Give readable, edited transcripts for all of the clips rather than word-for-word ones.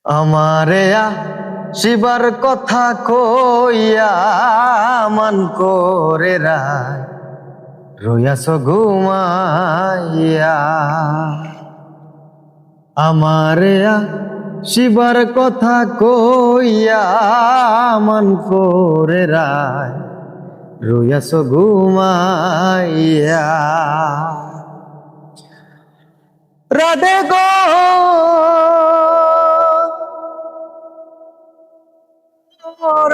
আমারে শিবার কথা কইয়া মান করে রায় রইয়াছ ঘুমাইয়া। আমারে শিবার কথা কইয়া মান করে রায় রইয়াছ ঘুমাইয়া। রাধে গো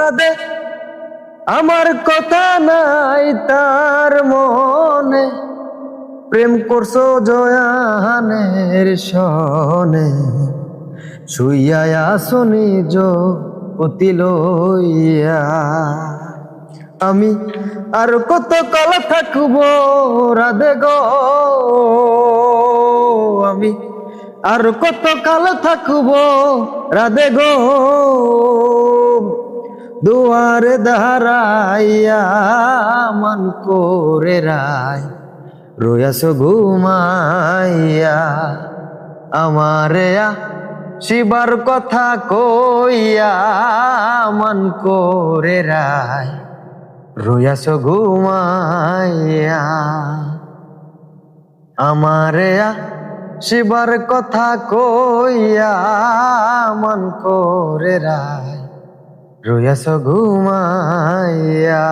রাধে, আমার কথা নাই তার মনে, প্রেম করছো জয়ানের সনে, শুইয়া আসো নিজ অতি লইয়া। আমি আর কত কাল থাকবো রাধে গো, আমি আর কত কাল থাকবো রাধে গো, দুয়ারে দাঁড়াইয়া মান করে রায় রইয়াছ ঘুমাইয়া। আমারে শিবার কথা কইয়া মান করে রায় রইয়াছ ঘুমাইয়া। আমারে শিবার কথা কইয়া মান করে রায় রইয়াছ ঘুমাইয়া।